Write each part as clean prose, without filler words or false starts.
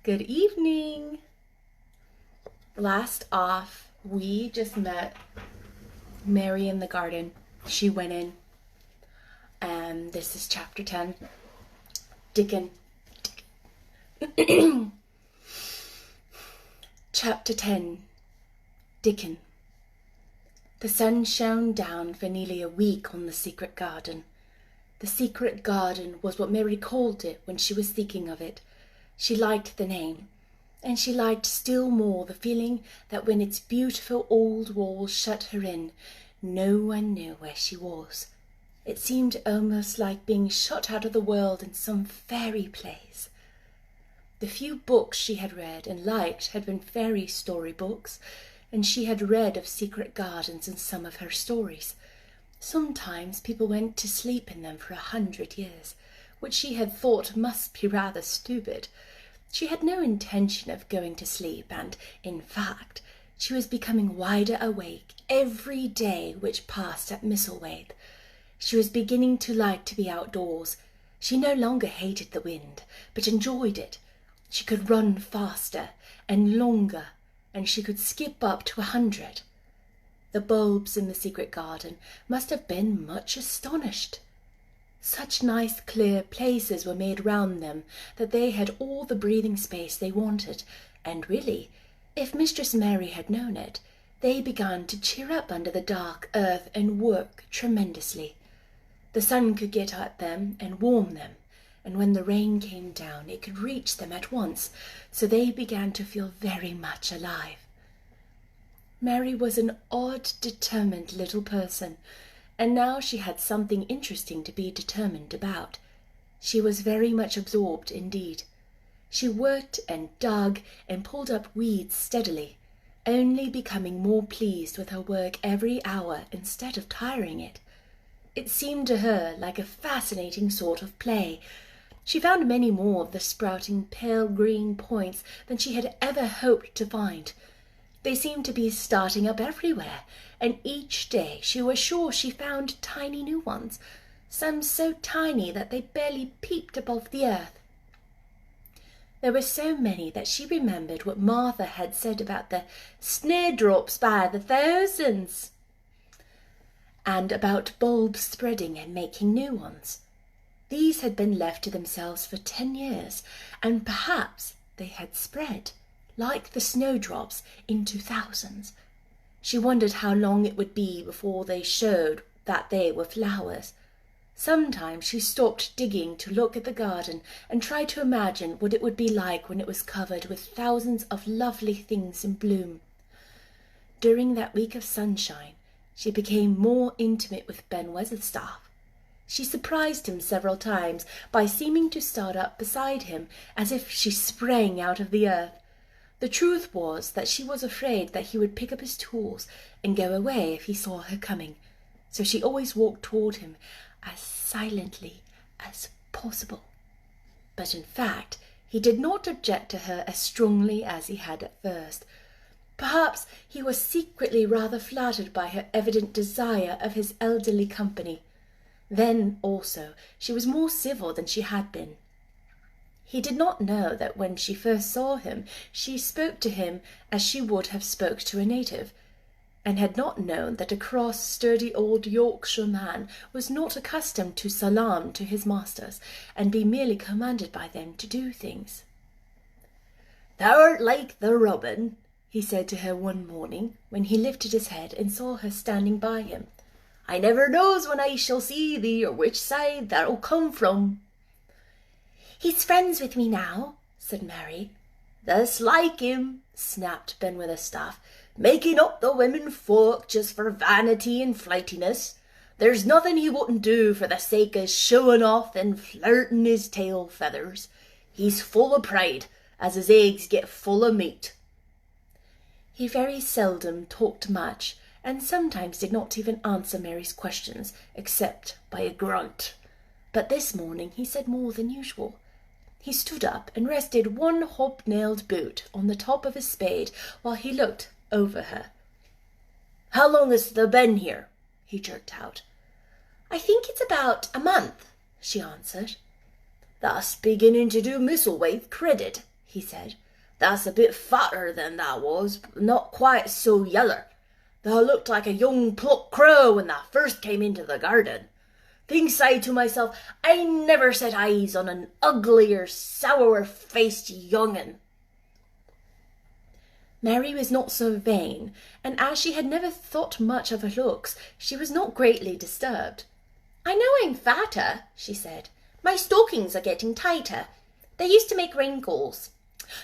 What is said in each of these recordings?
Good evening. Last off, we just met Mary in the garden. She went in, and this is chapter 10. Dickon. Chapter 10. Dickon. The sun shone down for nearly a week on the secret garden. The secret garden was what Mary called it when she was thinking of it. She liked the name, and she liked still more the feeling that when its beautiful old walls shut her in, no one knew where she was. It seemed almost like being shut out of the world in some fairy place. The few books she had read and liked had been fairy story books, and she had read of secret gardens in some of her stories. Sometimes people went to sleep in them for 100 years, which she had thought must be rather stupid. She had no intention of going to sleep, and, in fact, she was becoming wider awake every day which passed at Misselthwaite. She was beginning to like to be outdoors. She no longer hated the wind, but enjoyed it. She could run faster and longer, and she could skip up to 100. The bulbs in the secret garden must have been much astonished. Such nice clear places were made round them that they had all the breathing space they wanted, and really, if Mistress Mary had known it, they began to cheer up under the dark earth and work tremendously. The sun could get at them and warm them, and when the rain came down it could reach them at once, so they began to feel very much alive. Mary was an odd, determined little person, and now she had something interesting to be determined about. She was very much absorbed indeed. She worked and dug and pulled up weeds steadily, only becoming more pleased with her work every hour instead of tiring it. It seemed to her like a fascinating sort of play. She found many more of the sprouting pale green points than she had ever hoped to find. They seemed to be starting up everywhere, and each day she was sure she found tiny new ones, some so tiny that they barely peeped above the earth. There were so many that she remembered what Martha had said about the snowdrops by the thousands, and about bulbs spreading and making new ones. These had been left to themselves for 10 years, and perhaps they had spread, like the snowdrops, into thousands. She wondered how long it would be before they showed that they were flowers. Sometimes she stopped digging to look at the garden and tried to imagine what it would be like when it was covered with thousands of lovely things in bloom. During that week of sunshine, she became more intimate with Ben Weatherstaff. She surprised him several times by seeming to start up beside him as if she sprang out of the earth. The truth was that she was afraid that he would pick up his tools and go away if he saw her coming, so she always walked toward him as silently as possible. But in fact, he did not object to her as strongly as he had at first. Perhaps he was secretly rather flattered by her evident desire of his elderly company. Then, also, she was more civil than she had been. He did not know that when she first saw him, she spoke to him as she would have spoke to a native, and had not known that a cross, sturdy old Yorkshire man was not accustomed to salaam to his masters, and be merely commanded by them to do things. "Thou'rt like the robin," he said to her one morning, when he lifted his head and saw her standing by him. "I never knows when I shall see thee, or which side thou'll come from." "He's friends with me now," said Mary. "Thus like him," snapped Ben Weatherstaff, "making up the women folk just for vanity and flightiness. There's nothing he wouldn't do for the sake of showing off and flirting his tail feathers. He's full of pride, as his eggs get full of meat." He very seldom talked much, and sometimes did not even answer Mary's questions, except by a grunt. But this morning he said more than usual. He stood up and rested one hob-nailed boot on the top of his spade while he looked over her. "How long hast thou been here?" he jerked out. "I think it's about a month," she answered. "Thou's beginning to do Misselthwaite credit," he said. "That's a bit fatter than thou was, but not quite so yeller. Thou looked like a young plucked crow when thou first came into the garden. Thinks I to myself, I never set eyes on an uglier, sour-faced young'un." Mary was not so vain, and as she had never thought much of her looks, she was not greatly disturbed. "I know I'm fatter," she said. "My stockings are getting tighter. They used to make wrinkles.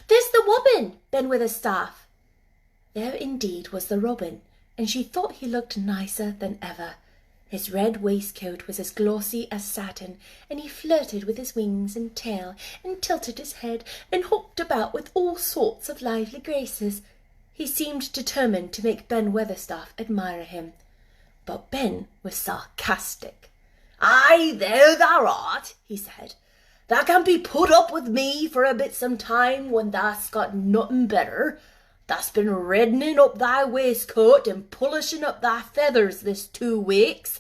There's the robin, Ben with a staff." There indeed was the robin, and she thought he looked nicer than ever. His red waistcoat was as glossy as satin, and he flirted with his wings and tail, and tilted his head, and hopped about with all sorts of lively graces. He seemed determined to make Ben Weatherstaff admire him. But Ben was sarcastic. "Aye, there thou art," he said. "Thou can be put up with me for a bit some time when thou'st got nothing better. Thou'st been reddening up thy waistcoat and polishing up thy feathers this 2 weeks.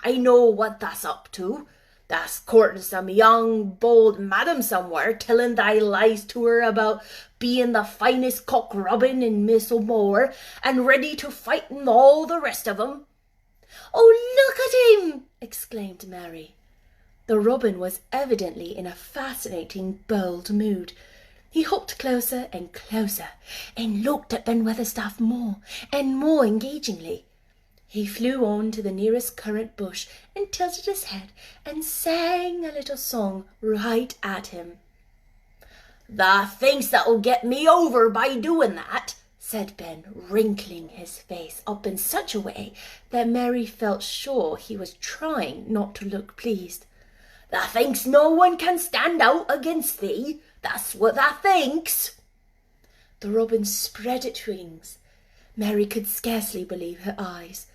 I know what thou'st up to. Thou'st courting some young, bold madam somewhere, telling thy lies to her about being the finest cock robin in Miss O'More, and ready to fight and all the rest of 'em." "Oh, look at him!" exclaimed Mary. The robin was evidently in a fascinating, bold mood. He hopped closer and closer, and looked at Ben Weatherstaff more and more engagingly. He flew on to the nearest currant bush and tilted his head and sang a little song right at him. "Thou thinks that'll get me over by doing that," said Ben, wrinkling his face up in such a way that Mary felt sure he was trying not to look pleased. "Thou thinks no one can stand out against thee. That's what thou thinks." The robin spread its wings. Mary could scarcely believe her eyes.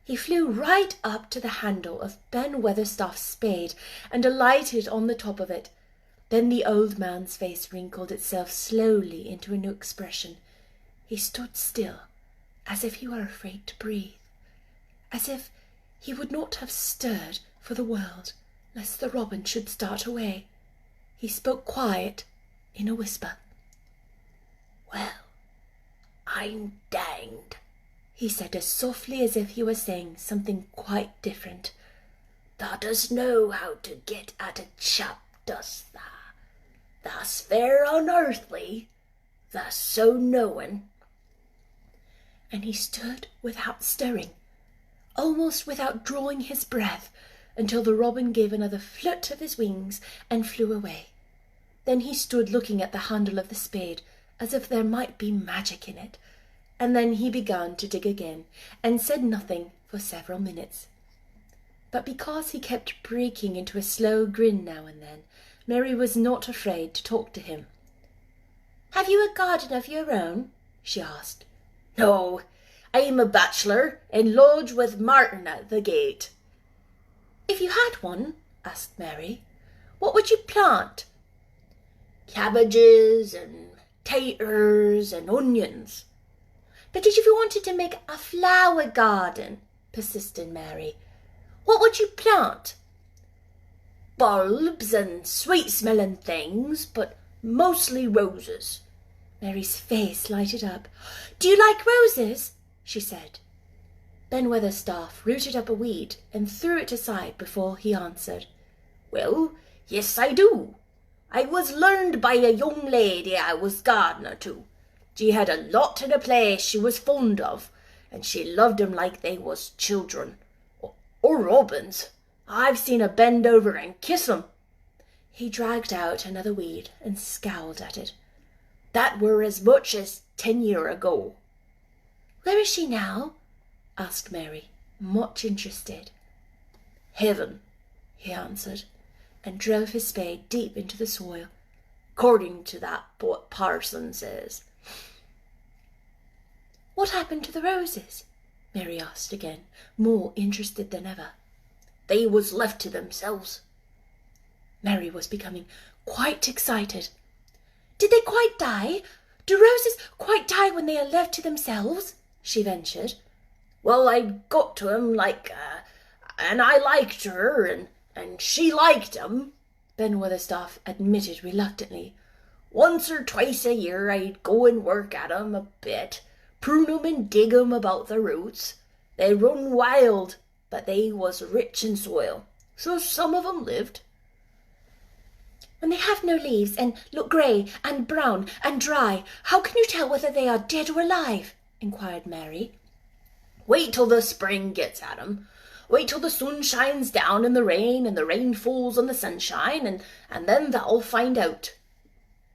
He flew right up to the handle of Ben Weatherstaff's spade and alighted on the top of it. Then the old man's face wrinkled itself slowly into a new expression. He stood still, as if he were afraid to breathe, as if he would not have stirred for the world, lest the robin should start away. He spoke quiet, in a whisper. "Well, I'm danged," he said as softly as if he were saying something quite different. "Thou dost know how to get at a chap, dost thou? Thou's fair unearthly, thou's so knowing." And he stood without stirring, almost without drawing his breath, until the robin gave another flit of his wings and flew away. Then he stood looking at the handle of the spade, as if there might be magic in it, and then he began to dig again, and said nothing for several minutes. But because he kept breaking into a slow grin now and then, Mary was not afraid to talk to him. "Have you a garden of your own?" she asked. "No, I'm a bachelor, and lodge with Martin at the gate." "If you had one," asked Mary, "what would you plant?" "Cabbages and taters and onions." "But if you wanted to make a flower garden," persisted Mary, "what would you plant?" "Bulbs and sweet-smelling things, but mostly roses." Mary's face lighted up. "Do you like roses?" she said. Ben Weatherstaff rooted up a weed and threw it aside before he answered. "Well, yes, I do. I was learned by a young lady I was gardener to. She had a lot in a place she was fond of, and she loved 'em like they was children. Or robins. I've seen her bend over and kiss 'em." He dragged out another weed and scowled at it. "That were as much as 10 year ago." "Where is she now?" asked Mary, much interested. "Heaven," he answered, and drove his spade deep into the soil, "according to that what parson says." "What happened to the roses?" Mary asked again, more interested than ever. "They was left to themselves." Mary was becoming quite excited. "Did they quite die? Do roses quite die when they are left to themselves?" she ventured. "Well, I got to 'em and I liked her, and she liked 'em," Ben Weatherstaff admitted reluctantly. Once or twice a year I'd go and work at 'em a bit, prune 'em and dig 'em about the roots. They run wild, but they was rich in soil, so some of 'em lived. When they have no leaves and look grey and brown and dry, how can you tell whether they are dead or alive?" inquired Mary. Wait till the spring gets at 'em. Wait till the sun shines down in the rain and the rain falls on the sunshine, and then thou'll find out.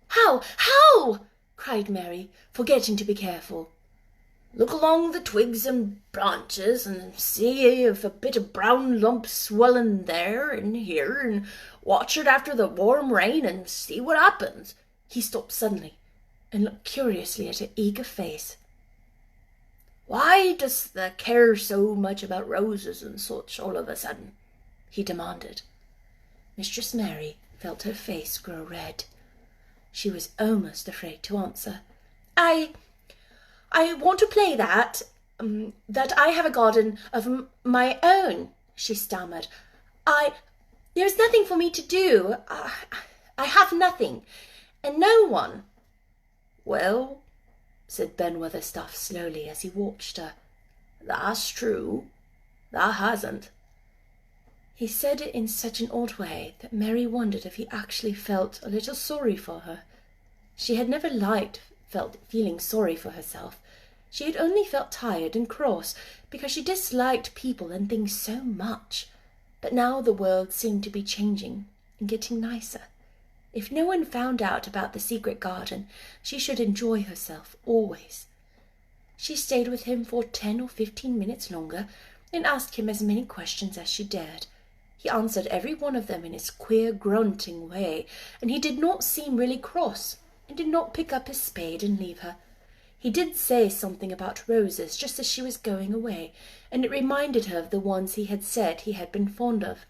"How? How?" cried Mary, forgetting to be careful. Look along the twigs and branches and see if a bit of brown lump's swelling there and here, and watch it after the warm rain and see what happens." He stopped suddenly and looked curiously at her eager face. "Why does thou care so much about roses and such all of a sudden?" he demanded. Mistress Mary felt her face grow red. She was almost afraid to answer. I want to play that I have a garden of my own," she stammered. There's nothing for me to do. I have nothing, and no one." "Well," said Ben Weatherstaff slowly as he watched her, "that's true. Thou hasn't." He said it in such an odd way that Mary wondered if he actually felt a little sorry for her. She had never felt feeling sorry for herself. She had only felt tired and cross because she disliked people and things so much. But now the world seemed to be changing and getting nicer. If no one found out about the secret garden, she should enjoy herself always. She stayed with him for 10 or 15 minutes longer and asked him as many questions as she dared. He answered every one of them in his queer grunting way, and he did not seem really cross, and did not pick up his spade and leave her. He did say something about roses just as she was going away, and it reminded her of the ones he had said he had been fond of.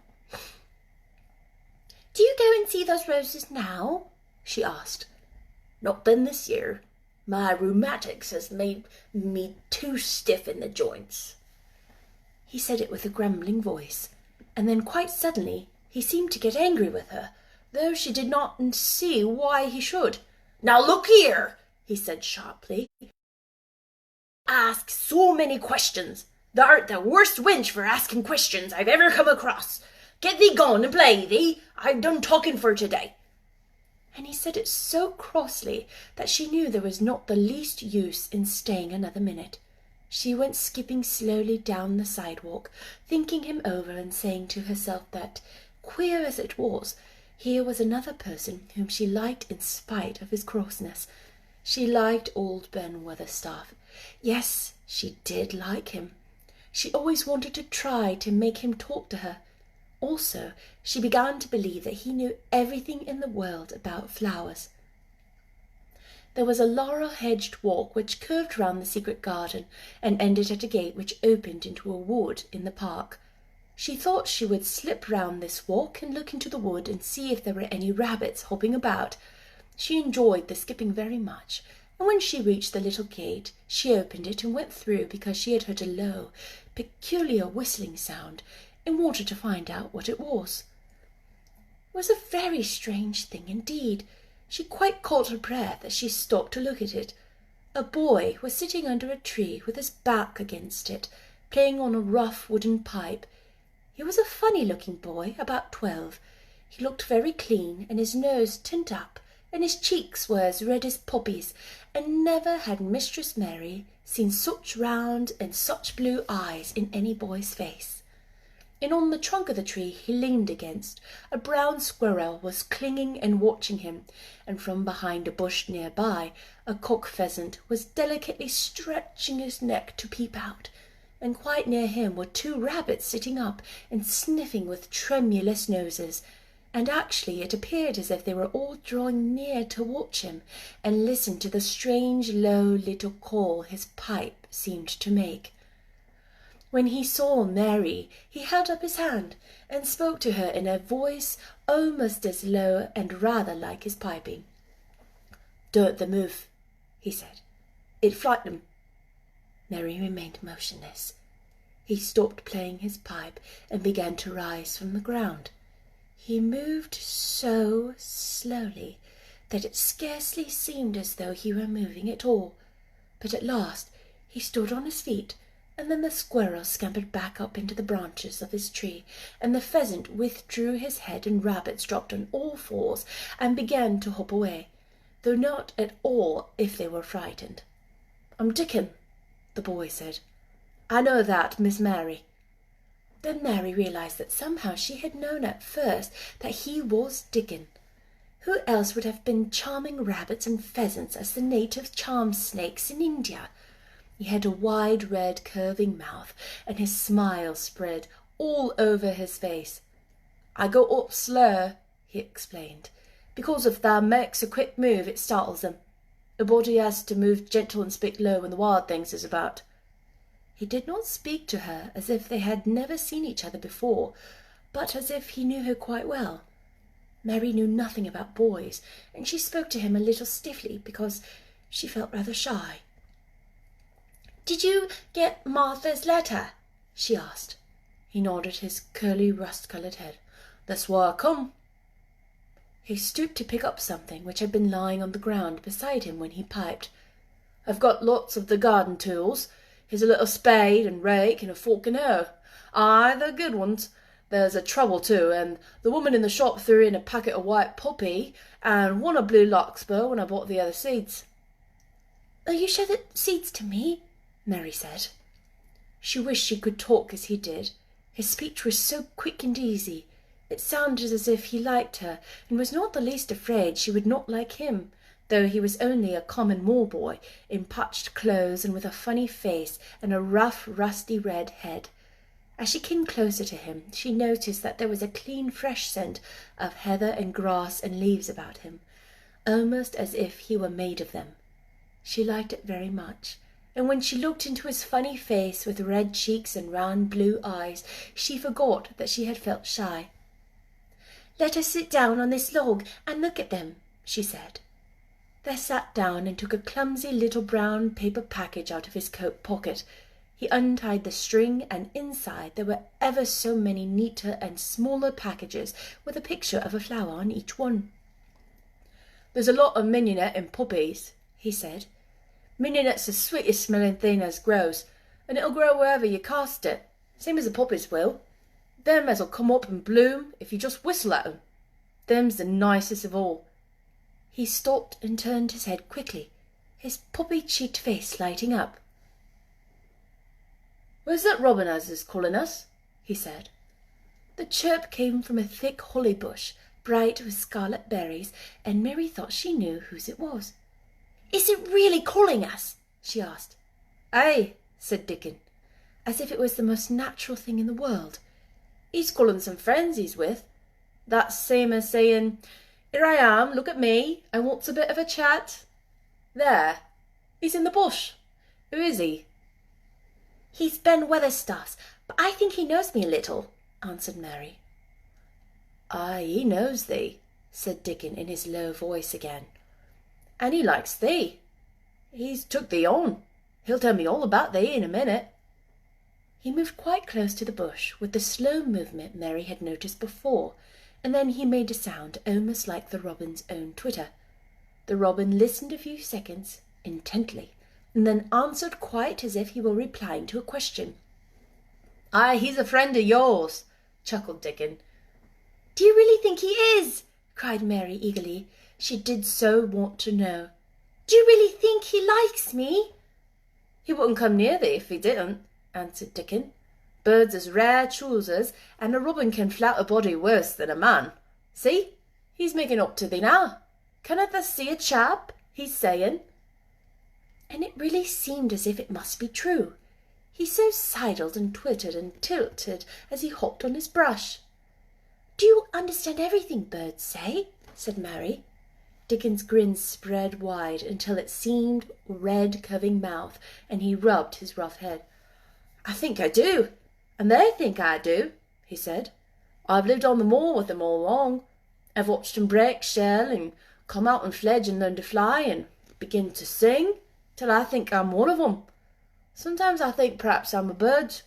"Do you go and see those roses now?" she asked. "Not been this year. My rheumatics has made me too stiff in the joints." He said it with a grumbling voice, and then quite suddenly he seemed to get angry with her, though she did not see why he should. "Now look here," he said sharply. "Ask so many questions. Thou'rt the worst wench for asking questions I've ever come across. Get thee gone and play thee. I've done talking for today." And he said it so crossly that she knew there was not the least use in staying another minute. She went skipping slowly down the sidewalk, thinking him over and saying to herself that, queer as it was, here was another person whom she liked in spite of his crossness. She liked old Ben Weatherstaff. Yes, she did like him. She always wanted to try to make him talk to her. Also, she began to believe that he knew everything in the world about flowers. There was a laurel-hedged walk which curved round the secret garden and ended at a gate which opened into a wood in the park. She thought she would slip round this walk and look into the wood and see if there were any rabbits hopping about. She enjoyed the skipping very much, and when she reached the little gate, she opened it and went through because she had heard a low, peculiar whistling sound and wanted to find out what it was. It was a very strange thing indeed. She quite caught her breath as she stopped to look at it. A boy was sitting under a tree with his back against it, playing on a rough wooden pipe. He was a funny-looking boy, about 12. He looked very clean, and his nose tint up, and his cheeks were as red as poppies, and never had Mistress Mary seen such round and such blue eyes in any boy's face. And on the trunk of the tree he leaned against, a brown squirrel was clinging and watching him, and from behind a bush near by, a cock pheasant was delicately stretching his neck to peep out, and quite near him were 2 rabbits sitting up and sniffing with tremulous noses, and actually it appeared as if they were all drawing near to watch him and listen to the strange low little call his pipe seemed to make. When he saw Mary, he held up his hand and spoke to her in a voice almost as low and rather like his piping. "Don't they move," he said. "It frightened them." Mary remained motionless. He stopped playing his pipe and began to rise from the ground. He moved so slowly that it scarcely seemed as though he were moving at all. But at last he stood on his feet, and then the squirrel scampered back up into the branches of his tree, and the pheasant withdrew his head, and rabbits dropped on all fours and began to hop away, though not at all if they were frightened. "I'm Dickon," the boy said. "I know that, Miss Mary." Then Mary realized that somehow she had known at first that he was Dickon. Who else would have been charming rabbits and pheasants as the native charm snakes in India? He had a wide, red, curving mouth, and his smile spread all over his face. "I go up slow," he explained, "because if thou makes a quick move it startles them. A body has to move gentle and speak low when the wild things is about." He did not speak to her as if they had never seen each other before, but as if he knew her quite well. Mary knew nothing about boys, and she spoke to him a little stiffly because she felt rather shy. "Did you get Martha's letter?" she asked. He nodded his curly, rust-coloured head. "That's why I come." He stooped to pick up something which had been lying on the ground beside him when he piped. "I've got lots of the garden tools. Here's a little spade and rake and a fork and hoe. Aye, they're good ones. There's a trouble too, and the woman in the shop threw in a packet of white poppy and one of blue larkspur when I bought the other seeds." "Will you show the seeds to me?" Mary said. She wished she could talk as he did. His speech was so quick and easy. It sounded as if he liked her, and was not the least afraid she would not like him, though he was only a common moor boy, in patched clothes and with a funny face and a rough, rusty red head. As she came closer to him, she noticed that there was a clean, fresh scent of heather and grass and leaves about him, almost as if he were made of them. She liked it very much, and when she looked into his funny face with red cheeks and round blue eyes, she forgot that she had felt shy. "Let us sit down on this log and look at them," she said. They sat down and took a clumsy little brown paper package out of his coat pocket. He untied the string, and inside there were ever so many neater and smaller packages with a picture of a flower on each one. "There's a lot of mignonette in poppies," he said. "Mignonette's the sweetest smelling thing as grows, and it'll grow wherever you cast it, same as the poppies will. Them as'll come up and bloom if you just whistle at 'em. Them's the nicest of all." He stopped and turned his head quickly, his poppy-cheeked face lighting up. "Where's that robin as is calling us?" he said. The chirp came from a thick holly bush, bright with scarlet berries, and Mary thought she knew whose it was. "Is it really calling us?" she asked. "Aye," said Dickon, as if it was the most natural thing in the world. "He's calling some friends he's with. That's same as saying, 'Here I am, look at me, I wants a bit of a chat.' There, he's in the bush. Who is he?" "He's Ben Weatherstaff's, but I think he knows me a little," answered Mary. "Aye, he knows thee," said Dickon in his low voice again. "And he likes thee. He's took thee on. He'll tell me all about thee in a minute." He moved quite close to the bush with the slow movement Mary had noticed before, and then he made a sound almost like the robin's own twitter. The robin listened a few seconds intently, and then answered quite as if he were replying to a question. "Aye, he's a friend of yours," chuckled Dickon. "Do you really think he is?" cried Mary eagerly. She did so want to know. "Do you really think he likes me?" "He wouldn't come near thee if he didn't," answered Dickon. "Birds is rare choosers, and a robin can flout a body worse than a man. See, he's making up to thee now. Cannot thou see a chap, he's saying?" And it really seemed as if it must be true. He so sidled and twittered and tilted as he hopped on his brush. "Do you understand everything birds say?" said Mary. Dickon's grin spread wide until it seemed red curving mouth, and he rubbed his rough head. "I think I do, and they think I do," he said. "I've lived on the moor with them all along. I've watched them break shell and come out and fledge and learn to fly and begin to sing, till I think I'm one of 'em. Sometimes I think perhaps I'm a bird,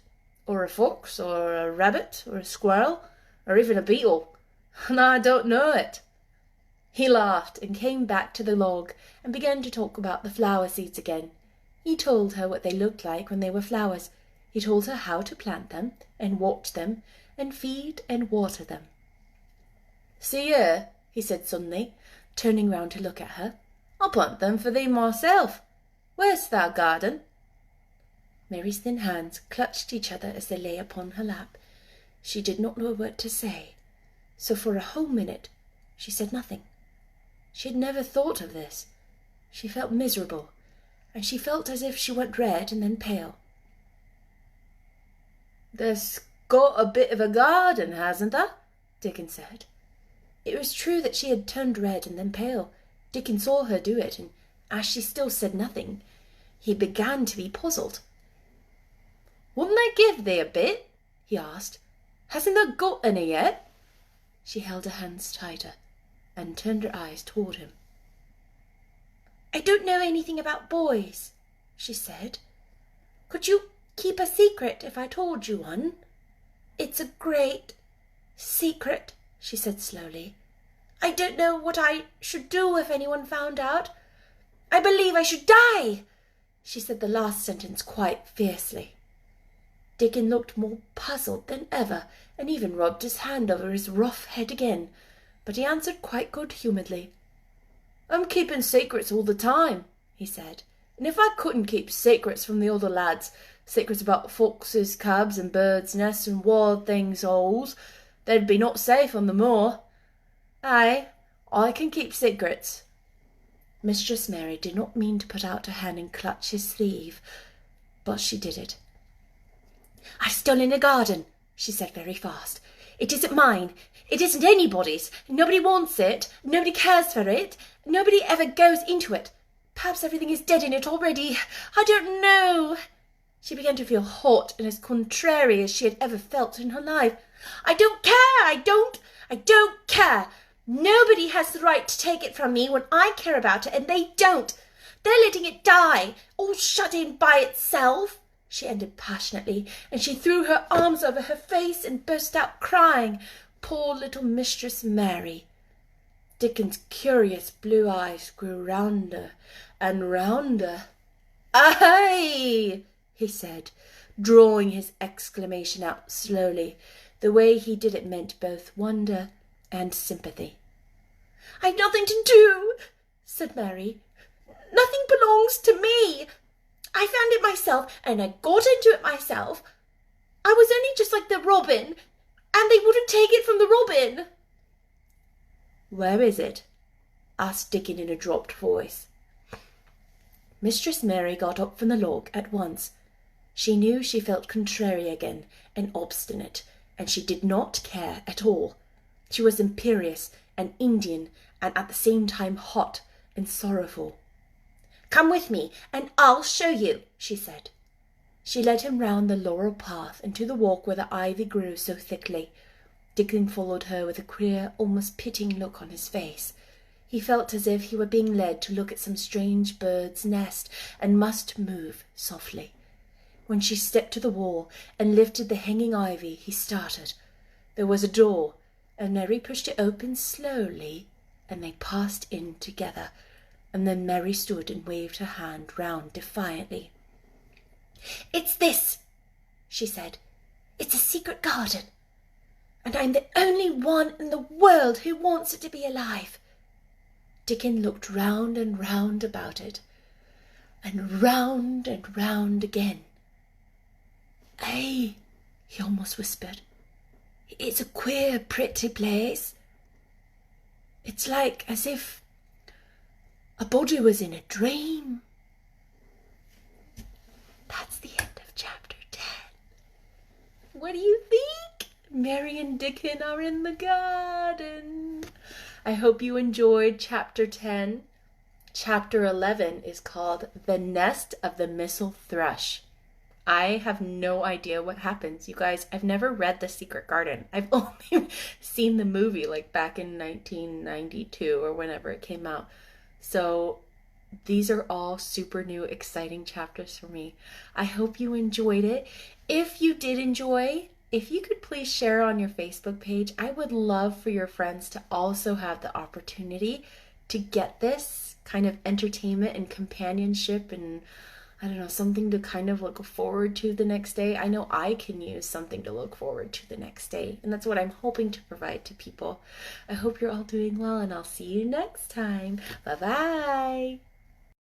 or a fox, or a rabbit, or a squirrel, or even a beetle, and I don't know it." He laughed and came back to the log and began to talk about the flower seeds again. He told her what they looked like when they were flowers. He told her how to plant them and watch them and feed and water them. "See here," he said suddenly, turning round to look at her. "I'll plant them for thee myself. Where's thy garden?" Mary's thin hands clutched each other as they lay upon her lap. She did not know what to say, so for a whole minute she said nothing. She had never thought of this. She felt miserable, and she felt as if she went red and then pale. "There's got a bit of a garden, hasn't there?" Dickon said. It was true that she had turned red and then pale. Dickon saw her do it, and as she still said nothing, he began to be puzzled. "Wouldn't I give thee a bit?" he asked. "Hasn't thou got any yet?" She held her hands tighter and turned her eyes toward him. "I don't know anything about boys," she said. "Could you keep a secret if I told you one? It's a great secret," she said slowly. "I don't know what I should do if anyone found out. I believe I should die." She said the last sentence quite fiercely. Dickon looked more puzzled than ever, and even rubbed his hand over his rough head again, but he answered quite good-humouredly. "I'm keeping secrets all the time," he said, "and if I couldn't keep secrets from the other lads, secrets about foxes, cabs, and birds' nests, and wild things' holes, they'd be not safe on the moor. Aye, I can keep secrets." Mistress Mary did not mean to put out her hand and clutch his sleeve, but she did it. "I've stolen a garden," she said very fast. "It isn't mine. It isn't anybody's. Nobody wants it. Nobody cares for it. Nobody ever goes into it. Perhaps everything is dead in it already. I don't know." She began to feel hot and as contrary as she had ever felt in her life. "I don't care. I don't care. Nobody has the right to take it from me when I care about it, and they don't. They're letting it die, all shut in by itself," she ended passionately, and she threw her arms over her face and burst out crying. Poor little Mistress Mary. Dickon's curious blue eyes grew rounder and rounder. "Aye!" he said, drawing his exclamation out slowly. The way he did it meant both wonder and sympathy. "I've nothing to do," said Mary. "Nothing belongs to me. I found it myself, and I got into it myself. I was only just like the robin, and they wouldn't take it from the robin." "Where is it?" asked Dickon in a dropped voice. Mistress Mary got up from the log at once. She knew she felt contrary again and obstinate, and she did not care at all. She was imperious and Indian, and at the same time hot and sorrowful. "Come with me, and I'll show you," she said. She led him round the laurel path and to the walk where the ivy grew so thickly. Dickon followed her with a queer, almost pitying look on his face. He felt as if he were being led to look at some strange bird's nest, and must move softly. When she stepped to the wall and lifted the hanging ivy, he started. There was a door, and Mary pushed it open slowly, and they passed in together, and then Mary stood and waved her hand round defiantly. "It's this," she said. "It's a secret garden, and I'm the only one in the world who wants it to be alive." Dickon looked round and round about it, and round again. "Aye," he almost whispered. "It's a queer, pretty place. It's like as if a body was in a dream." That's the end of chapter 10. What do you think? Mary and Dickon are in the garden. I hope you enjoyed chapter 10. Chapter 11 is called The Nest of the Missel Thrush. I have no idea what happens. You guys, I've never read The Secret Garden. I've only seen the movie like back in 1992 or whenever it came out. So these are all super new, exciting chapters for me. I hope you enjoyed it. If you did enjoy, if you could please share on your Facebook page, I would love for your friends to also have the opportunity to get this kind of entertainment and companionship and, I don't know, something to kind of look forward to the next day. I know I can use something to look forward to the next day, and that's what I'm hoping to provide to people. I hope you're all doing well, and I'll see you next time. Bye-bye.